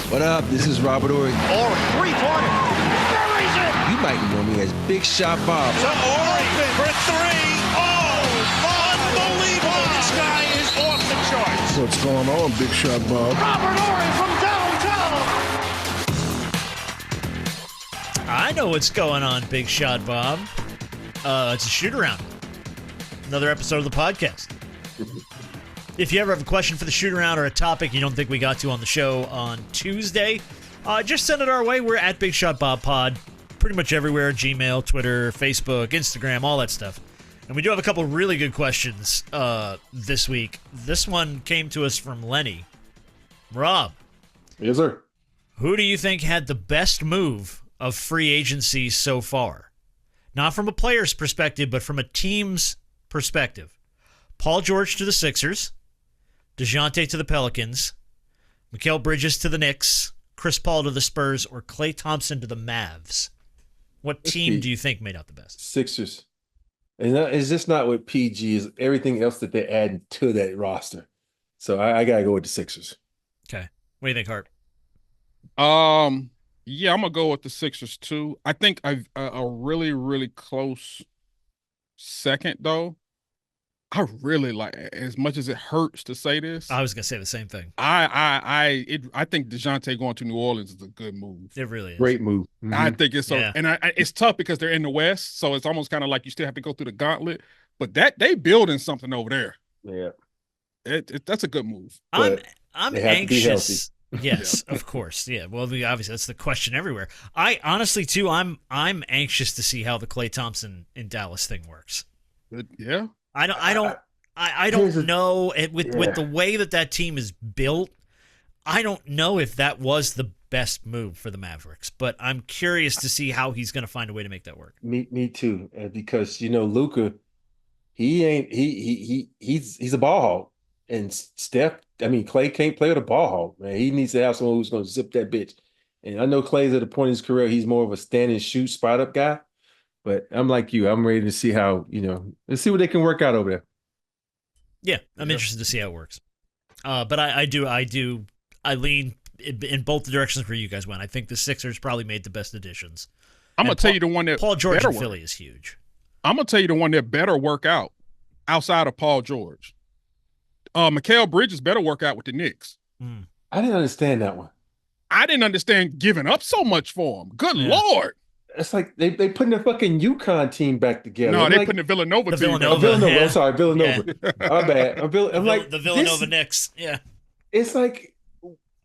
What up? This is Robert Ory. Ory, three-pointer. Buries it. You might know me as Big Shot Bob. To Ory for three. Oh, unbelievable. This guy is off the charts. What's going on, Big Shot Bob? Robert Ory from downtown. I know what's going on, Big Shot Bob. It's a shoot-around. Another episode of the podcast. If you ever have a question for the shoot-around or a topic you don't think we got to on the show on Tuesday, just send it our way. We're at Big Shot Bob Pod, pretty much everywhere, Gmail, Twitter, Facebook, Instagram, all that stuff. And we do have a couple really good questions this week. This one came to us from Lenny. Rob. Yes, sir. Who do you think had the best move of free agency so far? Not from a player's perspective, but from a team's perspective. Paul George to the Sixers, Dejounte to the Pelicans, Mikal Bridges to the Knicks, Chris Paul to the Spurs, or Klay Thompson to the Mavs. What team do you think made out the best? Sixers. And it's just not with PG, is everything else that they add to that roster. So I got to go with the Sixers. Okay. What do you think, Hart? Yeah, I'm going to go with the Sixers, too. I think a really, really close second, though. I really like, as much as it hurts to say this. I was going to say the same thing. I think Dejounte going to New Orleans is a good move. It really is. Great move. Mm-hmm. I think it's so, Yeah. and it's tough because they're in the West, so it's almost kind of like you still have to go through the gauntlet. But they building something over there. Yeah. That's a good move. I'm they have to be anxious. Yes, of course. Yeah. Well, obviously that's the question everywhere. I honestly too, I'm anxious to see how the Klay Thompson in Dallas thing works. Yeah. I don't know with the way that team is built. I don't know if that was the best move for the Mavericks, but I'm curious to see how he's going to find a way to make that work. Me too. Because Luka, he's a ball hog, and Klay can't play with a ball hog, man. He needs to have someone who's going to zip that bitch. And I know Klay's at a point in his career he's more of a stand and shoot spot up guy. But I'm like you. I'm ready to see how, let's see what they can work out over there. Yeah, I'm interested to see how it works. But I lean in both the directions where you guys went. I think the Sixers probably made the best additions. I'm going to tell you the one that Paul George in Philly is huge. I'm going to tell you the one that better work out outside of Paul George. Mikal Bridges better work out with the Knicks. I didn't understand that one. I didn't understand giving up so much for him. Good Lord. It's like they putting the fucking UConn team back together. No, they're putting the Villanova team. Villanova. Yeah. I'm sorry, Villanova. Yeah. My bad. I'm like the Villanova Knicks. Yeah. It's like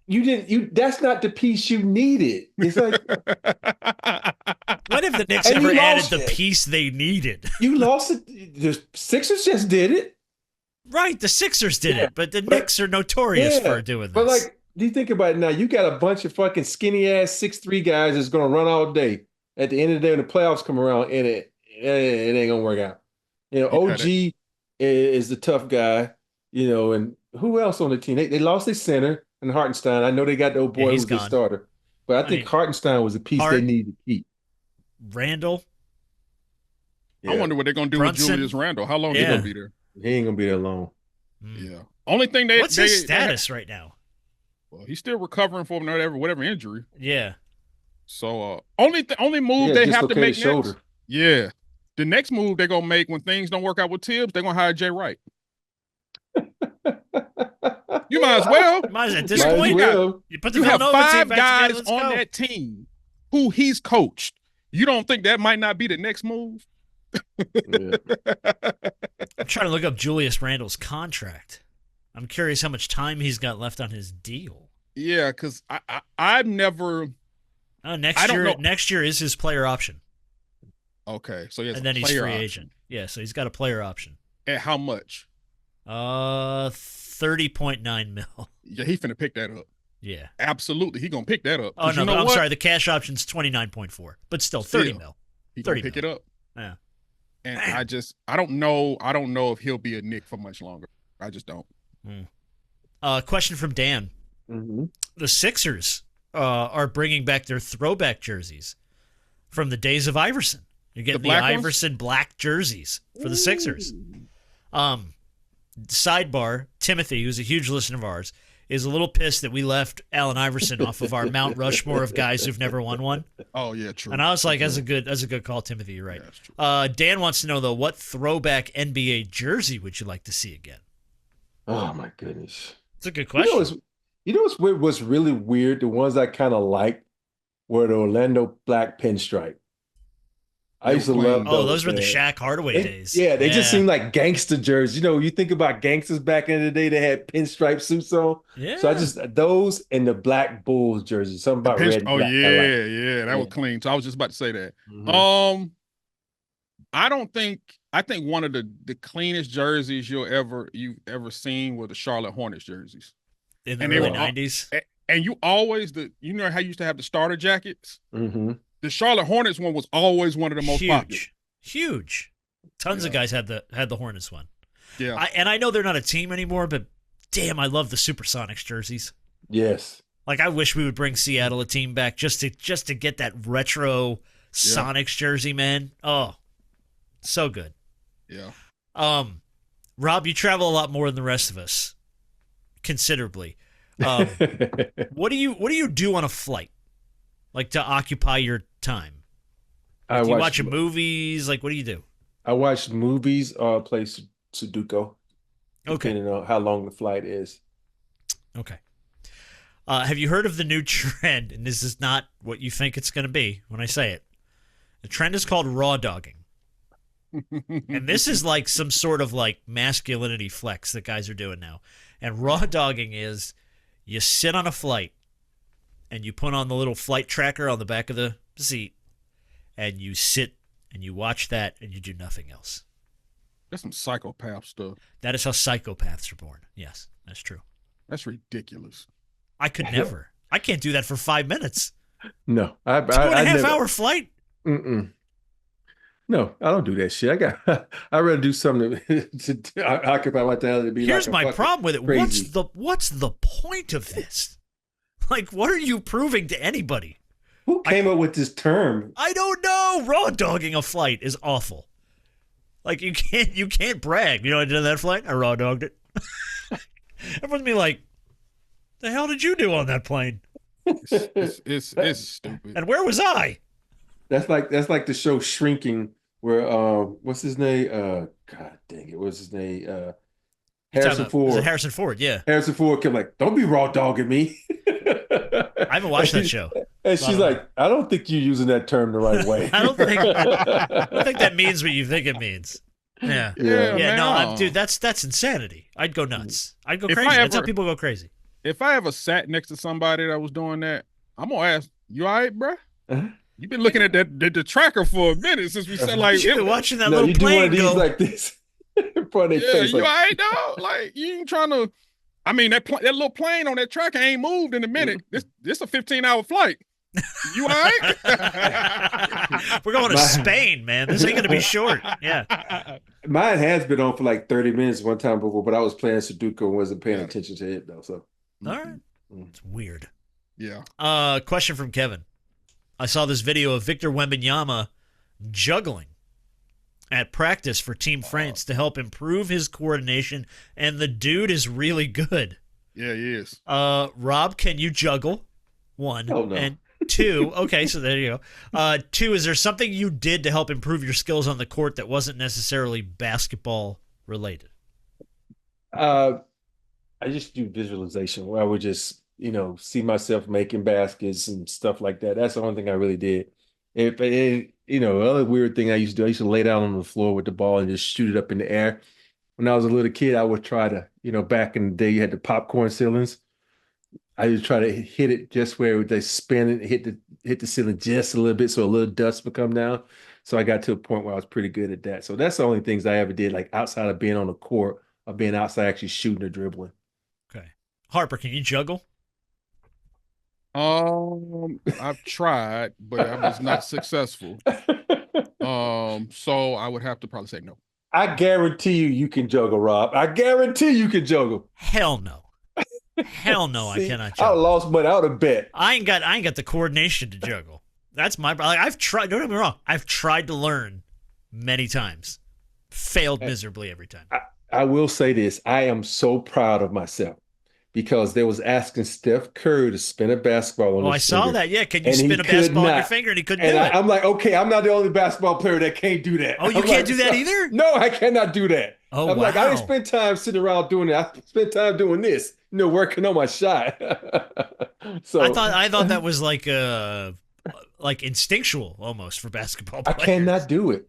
that's not the piece you needed. It's like what if the Knicks ever added the piece they needed? You lost it. The Sixers just did it. Right, the Sixers did it, but the Knicks are notorious for doing this. But like, do you think about it now? You got a bunch of fucking skinny ass 6'3" guys that's gonna run all day. At the end of the day, when the playoffs come around, and it ain't gonna work out. OG is the tough guy, and who else on the team? They lost their center and Hartenstein. I know they got the old boy who's the starter, but I think Hartenstein was a piece they needed to keep. Randall. I wonder what they're gonna do with Julius Randle. How long is he gonna be there? He ain't gonna be there long. Yeah. Only thing what's his status right now? Well, he's still recovering from whatever injury. Yeah. So only move they have to make shoulder. next. Yeah. The next move they're gonna make when things don't work out with Tibbs, they're gonna hire Jay Wright. You might as well. At this point, you put the you have Villanova 5 team back guys together, let's on go. that team who he's coached. You don't think that might not be the next move? Yeah. I'm trying to look up Julius Randle's contract. I'm curious how much time he's got left on his deal. Yeah, because I've never. Next year is his player option. Okay, so he has and then a he's player free option. agent. Yeah, so he's got a player option. At how much? 30.9 mil. Yeah, he finna pick that up. Yeah, absolutely, he gonna pick that up. Oh no, I'm sorry. The cash option's 29.4, but still 30 mil. He gonna pick it up. Yeah, and I don't know if he'll be a Knick for much longer. I just don't. Question from Dan. Mm-hmm. The Sixers are bringing back their throwback jerseys from the days of Iverson. You're getting the Iverson black jerseys for the Sixers. Sidebar, Timothy, who's a huge listener of ours, is a little pissed that we left Allen Iverson off of our Mount Rushmore of guys who've never won one. Oh yeah, true. And I was like, that's a good call, Timothy. You're right. Yeah, that's true. Dan wants to know though, what throwback NBA jersey would you like to see again? Oh my goodness. It's a good question. What's really weird? The ones I kind of liked were the Orlando black pinstripe. I used to love those. Oh, those were the man. Shaq Hardaway days. Yeah, they just seem like gangster jerseys. You think about gangsters back in the day, they had pinstripe suits on. Yeah. So I just those and the black Bulls jerseys. Something about red. And black, that was clean. So I was just about to say that. Mhm. I think one of the cleanest jerseys you've ever seen were the Charlotte Hornets jerseys. In the early 90s. And you always you know how you used to have the starter jackets? Mm-hmm. The Charlotte Hornets one was always one of the most popular. Huge. Tons of guys had the Hornets one. Yeah. I know they're not a team anymore, but damn, I love the Supersonics jerseys. Yes. Like I wish we would bring Seattle a team back just to get that retro Sonics jersey, man. Oh, so good. Yeah. Rob, you travel a lot more than the rest of us, considerably. What do you do on a flight, like to occupy your time? Like, do you watch movies? Like, what do you do? I watch movies or play Sudoku. Okay. Depending on how long the flight is. Okay. Have you heard of the new trend? And this is not what you think it's going to be when I say it. The trend is called raw dogging. And this is like some sort of like masculinity flex that guys are doing now. And raw dogging is you sit on a flight and you put on the little flight tracker on the back of the seat and you sit and you watch that and you do nothing else. That's some psychopath stuff. That is how psychopaths are born. Yes, that's true. That's ridiculous. I could never. I can't do that for 5 minutes. No. 2.5 hour flight? Mm-mm. No, I don't do that shit. I'd rather do something to occupy my time. To be Here's like my problem with it. crazy. What's the point of this? Like, what are you proving to anybody? Who came up with this term? I don't know. Raw dogging a flight is awful. Like you can't brag. You know what I did on that flight? I raw dogged it. Everyone's be like, the hell did you do on that plane? It's stupid. And where was I? That's like the show Shrinking, where what's his name? God dang it, what's his name? Harrison Ford. Was it Harrison Ford? Yeah. Harrison Ford kept like, "Don't be raw dogging me." I haven't watched that show. And she's like, "I don't think you're using that term the right way." I don't think that means what you think it means. Yeah. Man, no, dude, that's insanity. I'd go nuts. I'd go crazy. That's how people go crazy. If I ever sat next to somebody that was doing that, I'm gonna ask, "You all right, bro? You've been looking at the tracker for a minute since we said like you've been watching that No, little you do one plane of these go like this in front of their face. you Like, all right, dog? Like you ain't trying to. I mean that little plane on that tracker ain't moved in a minute. This a 15-hour flight. You all right? We're going to Spain, man. This ain't gonna be short. Yeah. mine has been on for like 30 minutes one time before, but I was playing Sudoku and wasn't paying attention to it though. So All right. It's weird. Yeah. Question from Kevin. I saw this video of Victor Wembanyama juggling at practice for Team France to help improve his coordination, and the dude is really good. Yeah, he is. Rob, can you juggle? One. Oh, no. And two, okay, so there you go. Two, is there something you did to help improve your skills on the court that wasn't necessarily basketball related? I just do visualization where I would just, see myself making baskets and stuff like that. That's the only thing I really did. The other weird thing I used to do, I used to lay down on the floor with the ball and just shoot it up in the air. When I was a little kid, I would try to, back in the day, you had the popcorn ceilings. I would try to hit it just where they spin it, hit the ceiling just a little bit so a little dust would come down. So I got to a point where I was pretty good at that. So that's the only things I ever did, like outside of being on the court or being outside actually shooting or dribbling. Okay. Harper, can you juggle? I've tried, but I was not successful. So I would have to probably say no. I guarantee you can juggle, Rob. I guarantee you can juggle. Hell no. Hell no, See, I cannot I juggle. lost money. I would have bet. I ain't got the coordination to juggle. That's my like, I've tried. Don't get me wrong. I've tried to learn many times. Failed miserably every time. I will say this. I am so proud of myself because they was asking Steph Curry to spin a basketball on Oh, his I saw finger. that. Yeah, can you And he spin a could basketball on your not. finger? And he couldn't And do it. I'm like, okay, I'm not the only basketball player that can't do that. Oh, you I'm can't like, do that either? No, I cannot do that. Oh, I'm like, I didn't wow. spend time sitting around doing it. I spent time doing this, working on my shot. So I thought that was like instinctual almost for basketball I players. cannot do it.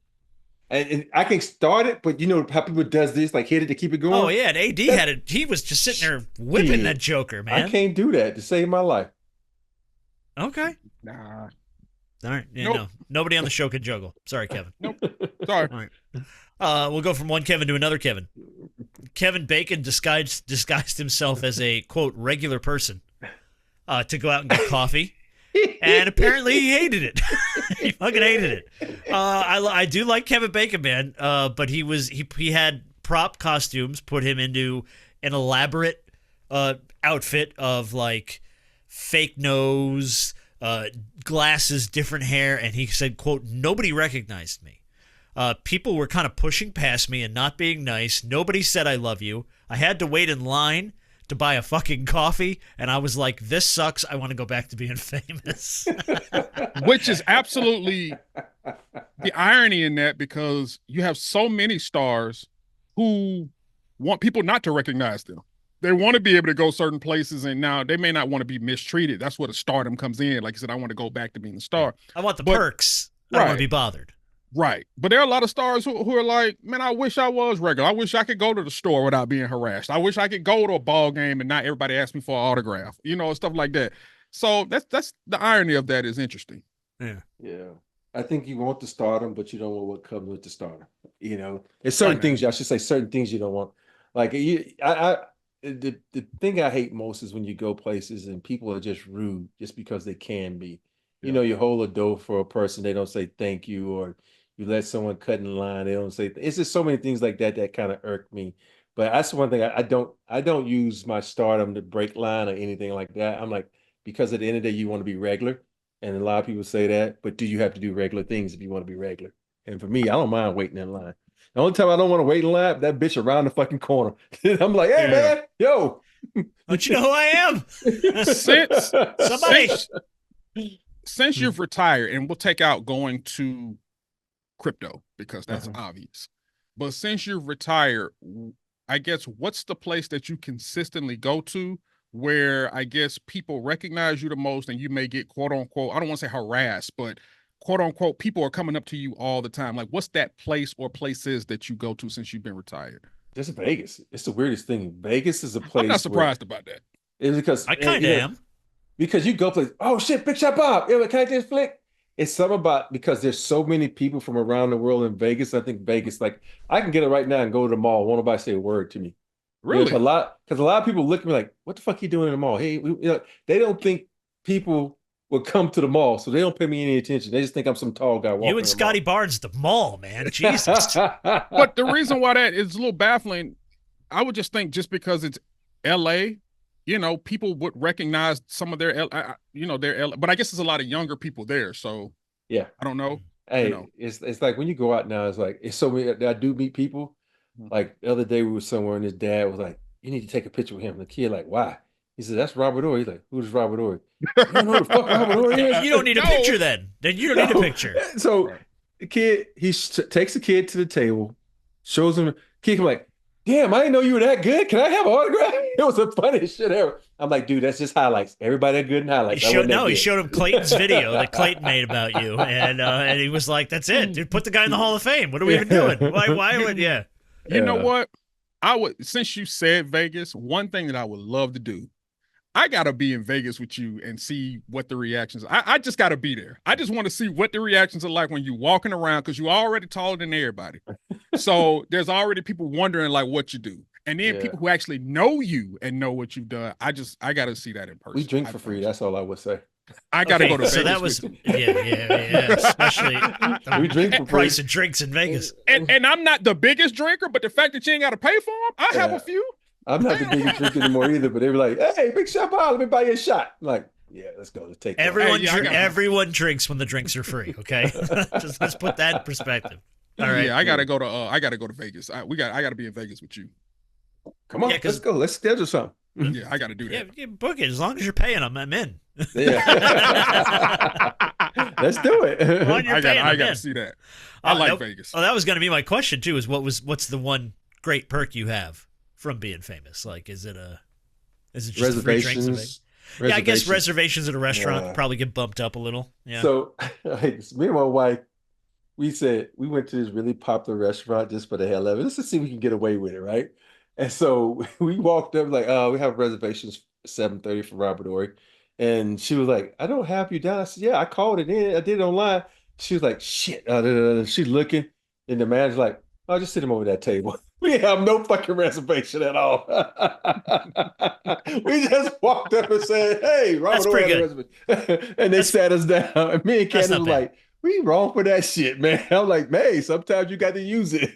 And I can start it, but you know how people does this, like hit it to keep it going? Oh yeah, and AD had it. He was just sitting there whipping that joker, man. I can't do that to save my life. Okay. Nah. All right. Yeah, Nope. no. Nobody on the show can juggle. Sorry, Kevin. Nope. Sorry. All right. We'll go from one Kevin to another Kevin. Kevin Bacon disguised himself as a, quote, regular person to go out and get coffee. And apparently he hated it. He fucking hated it. I do like Kevin Bacon, man, but he had prop costumes put him into an elaborate outfit of, like, fake nose, glasses, different hair, and he said, quote, nobody recognized me. People were kind of pushing past me and not being nice. Nobody said I love you. I had to wait in line to buy a fucking coffee, and I was like, this sucks. I want to go back to being famous. Which is absolutely the irony in that, because you have so many stars who want people not to recognize them. They want to be able to go certain places, and now they may not want to be mistreated. That's where the stardom comes in. Like I said, I want to go back to being a star. I want the perks. I don't want to be bothered. Right. But there are a lot of stars who are like, man, I wish I was regular. I wish I could go to the store without being harassed. I wish I could go to a ball game and not everybody ask me for an autograph, stuff like that. So that's the irony of that is interesting. Yeah. Yeah. I think you want the stardom, but you don't want what comes with the stardom. It's certain things, I should say certain things you don't want. Like the thing I hate most is when you go places and people are just rude just because they can be. You hold a door for a person, they don't say thank you, or you let someone cut in line, they don't say. It's just so many things like that that kind of irk me. But that's one thing I don't use my stardom to break line or anything like that. I'm like, because at the end of the day, you want to be regular, and a lot of people say that. But do you have to do regular things if you want to be regular? And for me, I don't mind waiting in line. The only time I don't want to wait in line, that bitch around the fucking corner. I'm like, hey man, yo, don't you know who I am? Since you've retired, and we'll take out going to crypto because that's obvious. But since you've retired, I guess what's the place that you consistently go to where I guess people recognize you the most, and you may get quote unquote, I don't want to say harassed, but quote unquote, people are coming up to you all the time. Like, what's that place or places that you go to since you've been retired? Just Vegas. It's the weirdest thing. Vegas is a place. I'm not surprised about that. It's because I kind of am. Because you go play, oh shit, Big Shot Bob, can I take this flick? It's something about, because there's so many people from around the world in Vegas. I think Vegas, like, I can get it right now and go to the mall. Won't nobody say a word to me. Really? Because a lot of people look at me like, what the fuck you doing in the mall? Hey, they don't think people will come to the mall, so they don't pay me any attention. They just think I'm some tall guy walking. You and Scotty Barnes at the mall, man. Jesus. But the reason why that is a little baffling, I would just think just because it's L.A., people would recognize some of their, but I guess there's a lot of younger people there. So yeah, I don't know. Hey, it's like when you go out now, it's so many. I do meet people. Like the other day, we were somewhere and his dad was like, "You need to take a picture with him." And the kid like, "Why?" He said, "That's Robert Horry." He's like, "Who's Robert Horry?" You don't know who the fuck Robert Horry is? You don't need a picture then. Then you don't need a picture. So the kid, takes the kid to the table, shows him. Kid come like, damn, I didn't know you were that good. Can I have an autograph? It was the funniest shit ever. I'm like, dude, that's just highlights. Everybody that good in highlights. He showed him Clayton's video that Clayton made about you, and he was like, "That's it, dude. Put the guy in the Hall of Fame. What are we even doing? Why would you know what? Since you said Vegas, one thing that I would love to do, I gotta be in Vegas with you and see what the reactions are. I just gotta be there. I just want to see what the reactions are like when you're walking around, because you're already taller than everybody. So there's already people wondering like what you do. And then people who actually know you and know what you've done, I gotta see that in person. We drink for free. That's all I would say. I gotta go to Vegas. So that was yeah. Especially we drink for price free. of drinks in Vegas. And I'm not the biggest drinker, but the fact that you ain't gotta pay for them, I have a few. I'm not the biggest drinker anymore either, but they were like, "Hey, Big Shot Bob, let me buy you a shot." I'm like, yeah, let's go. Let's take everyone drinks when the drinks are free. Okay, let's put that in perspective. All right. Yeah, I gotta go to Vegas. I gotta be in Vegas with you. Come on, let's go. Let's schedule something. Yeah, I got to do Yeah, that. yeah, book it as long as you're paying them. I'm in. Yeah. Let's do it. Well, you're I paying, I'm got in. to see that. I like Vegas. Oh, that was going to be my question too. Is what's the one great perk you have from being famous? Like, is it just free drinks? Reservations. Yeah, I guess reservations at a restaurant Yeah. probably get bumped up a little. Yeah. So, me and my wife, we said we went to this really popular restaurant just for the hell of it, just to see if we can get away with it, right? And so we walked up like, oh, we have reservations 7:30 for Robert Ory. And she was like, I don't have you down. I said, yeah, I called it in. I did it online. She was like, shit. She's looking. And the manager's like, oh, just sit him over that table. We have no fucking reservation at all. We just walked up and said, hey, Robert Ory had a reservation. And they sat us down. And me and Candace was like, we wrong for that shit, man. I'm like, man, sometimes you got to use it.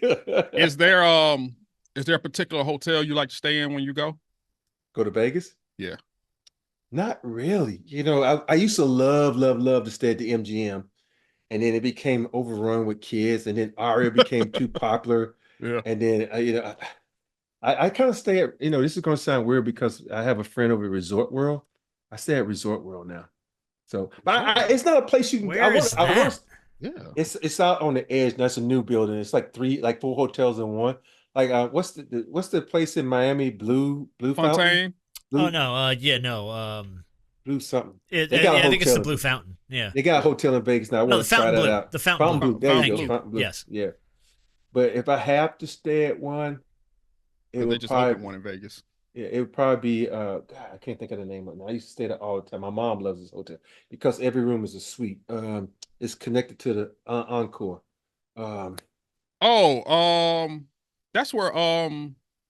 Is there a particular hotel you like to stay in when you go? Go to Vegas? Yeah. Not really. I used to love to stay at the MGM, and then it became overrun with kids, and then Aria became too popular. Yeah. And then I kind of stay at, this is going to sound weird because I have a friend over at Resort World. I stay at Resort World now. So, but it's not a place you can. Where is that? Yeah. It's out on the edge. That's a new building. It's like 4 hotels in one. Like what's the place in Miami? Blue Fountain? Fontaine. Blue, Oh no, Blue something. I got a think it's the hotel. Blue Fountain. Yeah. They got a hotel in Vegas now. I No, want the to try Fountain that Blue. out. The Fountain Blue. There you Thank go. you. Fountain Blue. Yes. Yeah. But if I have to stay at one, it They would just probably opened one in Vegas. it would probably be God, I can't think of the name of it now. I used to stay there all the time. My mom loves this hotel because every room is a suite. It's connected to the Encore. That's where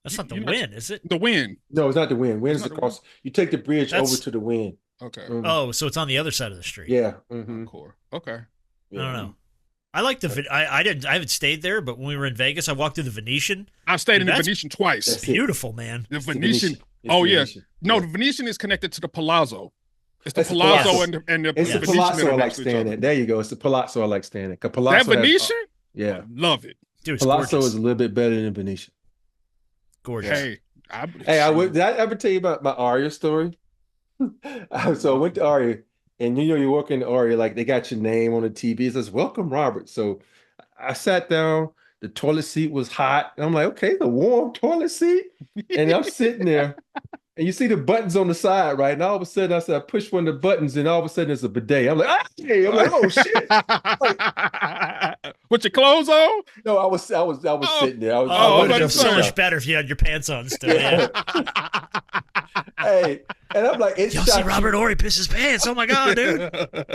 That's not the you know- Win, is it? the Win. No, it's not the Win. Win It's is not the across. You take the bridge That's- over to the Win. Okay. Oh, so it's on the other side of the street. Yeah. Mm-hmm. Core. Okay. I don't know. I like I haven't stayed there, but when we were in Vegas, I walked through the Venetian. I've stayed in the That's- Venetian twice. That's it. Beautiful, man. The It's the Venetian. It's Oh the yeah. Venetian. No, Yeah. the Venetian is connected to the Palazzo. It's the It's the Palazzo Palazzo. and the It's the Venetian Palazzo that I are like next to each staying other. at. There you go. It's the Palazzo I like staying at. 'Cause That Palazzo has- Venetian? yeah. Love it. Dude, it's Palazzo gorgeous. is a little bit better than Venetian. Gorgeous. Hey, Did I ever tell you about my Aria story? So I went to Aria, and you walk into Aria, like they got your name on the TV. It says, "Welcome, Robert." So I sat down. The toilet seat was hot. And I'm like, okay, the warm toilet seat. And I'm sitting there, and you see the buttons on the side, right? And all of a sudden, I push one of the buttons, and all of a sudden, it's a bidet. I'm like, ah! I'm like, oh shit! With your clothes on? No, I was sitting there. I was. Oh, I it was would have been about so to much say. better if you had your pants on still. Yeah. Hey, and I'm like, it Y'all shot see you- Robert Ory piss his pants. Oh my God, dude.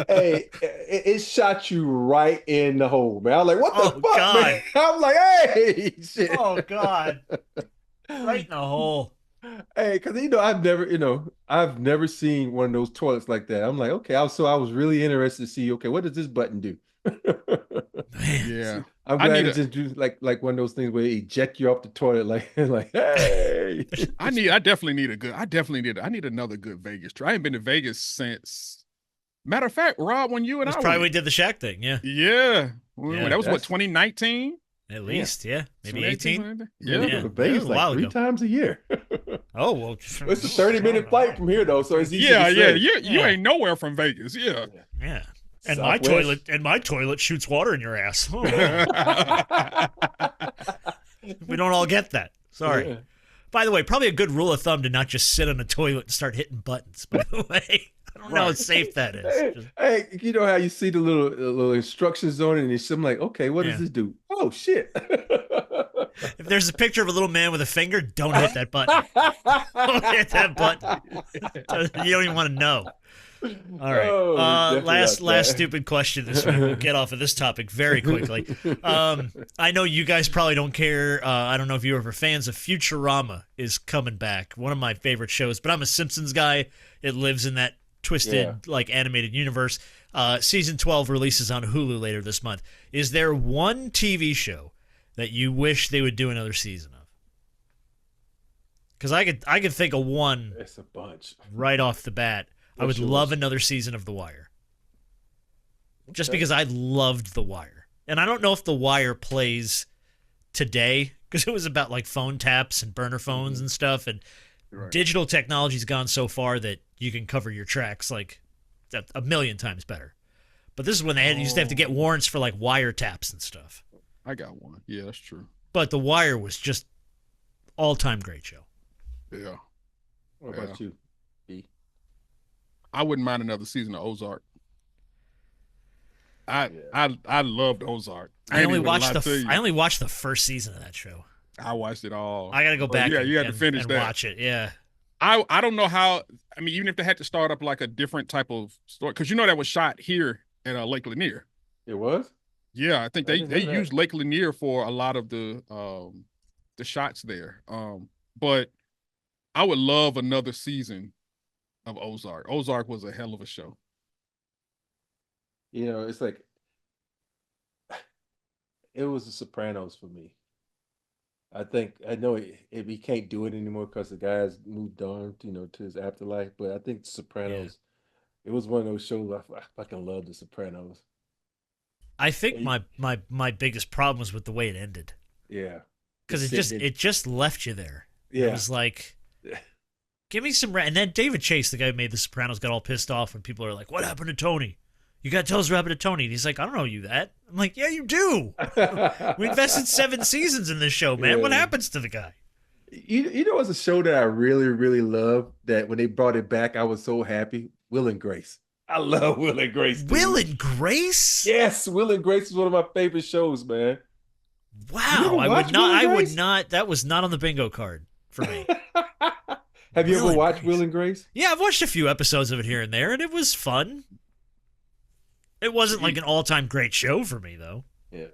Hey, it shot you right in the hole, man. I was like, what the Oh, fuck, God. man? I'm like, hey, shit. Oh God. Right in the hole. Hey, because I've never seen one of those toilets like that. I'm like, okay, I was really interested to see, okay, what does this button do? Man. Yeah. I'm I glad need it just do like one of those things where it eject you off the toilet, like hey. I need another good Vegas trip. I ain't been to Vegas since. Matter of fact, Rob, when you and That's I probably when we went, did the Shaq thing. Yeah. yeah, Yeah, that was what, that's- 2019, At least. Yeah. Maybe 2018? 18. Yeah. Yeah. For Vegas That was a while like 3 ago. times a year. Oh well. It's a 30-minute flight from here though, so it's easy Yeah, to yeah, say. you Yeah. ain't nowhere from Vegas. Yeah. Yeah. And Southwest. my toilet shoots water in your ass. Oh. We don't all get that. Sorry. Yeah. By the way, probably a good rule of thumb to not just sit on a toilet and start hitting buttons. By the way, I don't know how safe that is. Hey, Just- hey, you know how you see the little instructions on it, and I'm like, okay, what Yeah. does this do? Oh shit! if there's a picture of a little man with a finger, don't hit that button. Don't hit that button. You don't even want to know. All right. Oh, definitely Last not that. stupid question this week. We'll get off of this topic very quickly. I know you guys probably don't care. I don't know if you're ever fans of Futurama is coming back. One of my favorite shows, but I'm a Simpsons guy. It lives in that twisted, like animated universe. Season 12 releases on Hulu later this month. Is there one TV show that you wish they would do another season of? Because I could think of one It's a bunch. right off the bat. I would What's love yours? another season of The Wire. Just Okay. because I loved The Wire. And I don't know if The Wire plays today, because it was about like phone taps and burner phones and stuff. And Right. Digital technology's gone so far that you can cover your tracks like a million times better. But this is when they used to have to get warrants for like wiretaps and stuff. I got one. Yeah, that's true. But The Wire was just all-time great show. Yeah. What about you, B? I wouldn't mind another season of Ozark. I loved Ozark. I only watched the first season of that show. I watched it all. I gotta go back. Yeah, you had to finish and that. watch it. Yeah. I don't know how. I mean, even if they had to start up like a different type of story, because that was shot here at Lake Lanier. It was. Yeah, I think they didn't know that. used Lake Lanier for a lot of the shots there. But I would love another season of Ozark. Ozark was a hell of a show. It's like it was the Sopranos for me. I know we can't do it anymore because the guys moved on, to his afterlife. But I think the Sopranos, it was one of those shows I fucking love the Sopranos. I think my biggest problem was with the way it ended. Yeah, because it just left you there. Yeah, it was like, give me some. And then David Chase, the guy who made the Sopranos, got all pissed off when people are like, "What happened to Tony? You got to tell us what happened to Tony." And he's like, "I don't know you that." I'm like, "Yeah, you do. We invested 7 seasons in this show, man. Yeah. What happens to the guy?" It's a show that I really, really love. That when they brought it back, I was so happy. Will and Grace. I love Will and Grace. Dude. Will and Grace? Yes, Will and Grace is one of my favorite shows, man. Wow, I would not. That was not on the bingo card for me. Have you ever watched Will and Grace? Yeah, I've watched a few episodes of it here and there, and it was fun. It wasn't like an all-time great show for me, though. Yeah,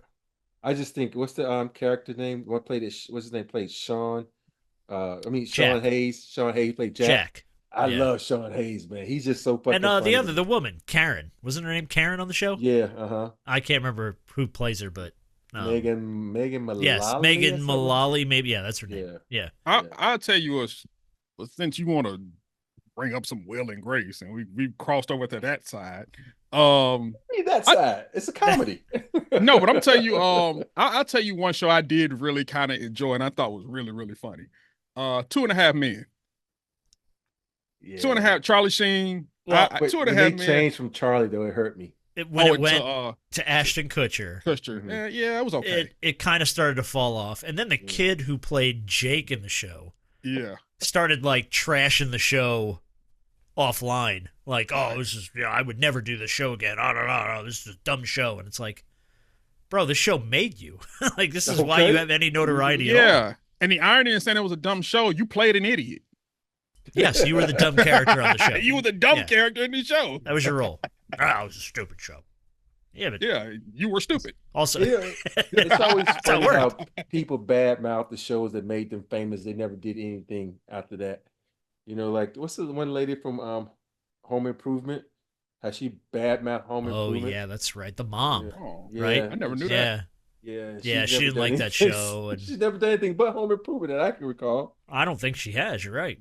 I just think what's the character name? What's his name? Played Sean. Sean Jack. Hayes. Sean Hayes played Jack. I love Sean Hayes, man. He's just so fucking. And funny. the woman, Karen, wasn't her name Karen on the show? Yeah, I can't remember who plays her, but Megan Mullally. Yes, Megan Mullally. Maybe that's her name. Yeah. I'll tell you since you want to bring up some Will and Grace, and we crossed over to that side. That side. It's a comedy. No, but I'm telling you, I'll tell you one show I did really kind of enjoy, and I thought was really, really funny. 2.5 Men. Yeah. 2.5 Charlie Sheen. Well, 2.5 Men. Men. Changed from Charlie though. It hurt me. When it went to Ashton Kutcher. Mm-hmm. Yeah, it was okay. It kind of started to fall off, and then the kid who played Jake in the show, started like trashing the show offline. Like, oh, this is I would never do this show again. Oh, this is a dumb show, and it's like, bro, this show made you. Like, this is why you have any notoriety. At all. And the irony in saying it was a dumb show, you played an idiot. Yes, you were the dumb character on the show. You were the dumb character in the show. That was your role. It was a stupid show. Yeah, but you were stupid. Also, it's always funny how people badmouth the shows that made them famous. They never did anything after that. Like what's the one lady from Home Improvement? How she badmouthed Home Improvement? Oh yeah, that's right. The mom, right? I never knew that. Yeah, she didn't like that show. And she's never done anything but Home Improvement that I can recall. I don't think she has. You're right.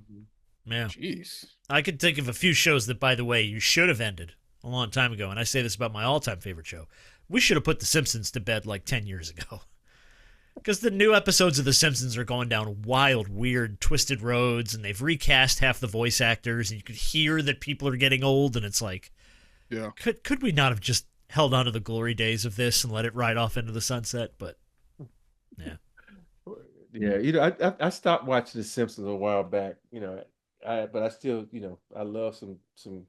Yeah. Jeez. I could think of a few shows that, by the way, you should have ended a long time ago. And I say this about my all-time favorite show. We should have put The Simpsons to bed like 10 years ago. Because the new episodes of The Simpsons are going down wild, weird, twisted roads, and they've recast half the voice actors, and you could hear that people are getting old, and it's like, could we not have just held on to the glory days of this and let it ride off into the sunset? But, yeah, I stopped watching The Simpsons a while back, but I still, I love some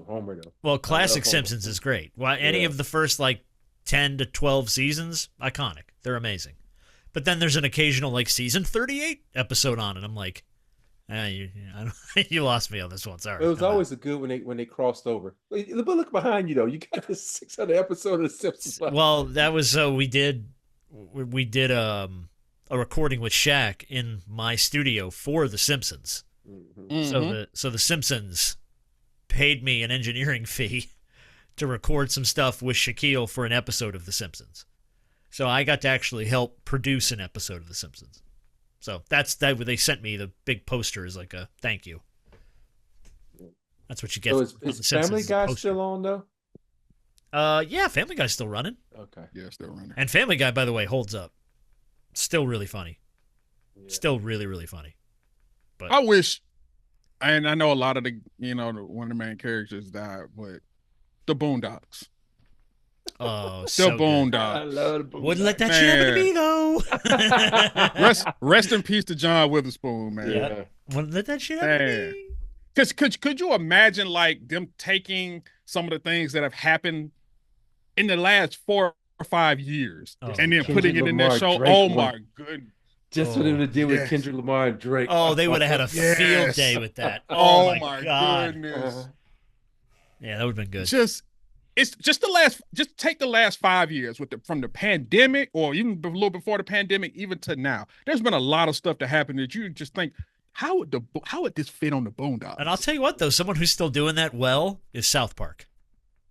Homer though. Well, classic Simpsons is great. Well, any of the first 10 to 12 seasons, iconic. They're amazing. But then there's an occasional season 38 episode on it. I'm like, you lost me on this one. Sorry. It was always a good when they crossed over. But look behind you though. You got the 600 episode of The Simpsons. Well, that was we did a recording with Shaq in my studio for The Simpsons. Mm-hmm. So the Simpsons paid me an engineering fee to record some stuff with Shaquille for an episode of The Simpsons. So I got to actually help produce an episode of The Simpsons. So that's that. They sent me the big poster as like a thank you. That's what you get. So is Family Guy still on though? Yeah, Family Guy's still running. Okay, yeah, still running. And Family Guy, by the way, holds up. Still really funny. Yeah. Still really, really funny. But I wish, and I know a lot of the one of the main characters died, but the Boondocks. oh, The so good. I Boondocks. love the Wouldn't let that Man. shit happen to me though. Rest in peace to John Witherspoon, man. Yeah. Wouldn't let that shit happen to Man. me. Because could you imagine like them taking some of the things that have happened in the last 4 or 5 years Oh. and then Kendrick putting it in their Lamar, show? Drake Oh one. my goodness. Just for them to deal with Yes. Kendrick Lamar and Drake. Oh, they would have had a Yes. field day with that. Oh, Oh, my God. goodness. Yeah, that would have been good. It's just take the last 5 years from the pandemic or even a little before the pandemic, even to now. There's been a lot of stuff that happened that you just think, how would this fit on the Boondocks? And I'll tell you what, though, someone who's still doing that well is South Park.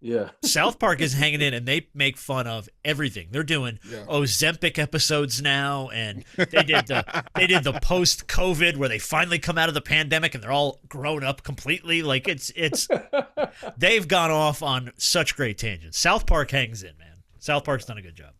Yeah. South Park is hanging in, and they make fun of everything. They're doing Ozempic episodes now, and they did the post-COVID where they finally come out of the pandemic and they're all grown up completely. Like it's they've gone off on such great tangents. South Park hangs in, man. South Park's done a good job.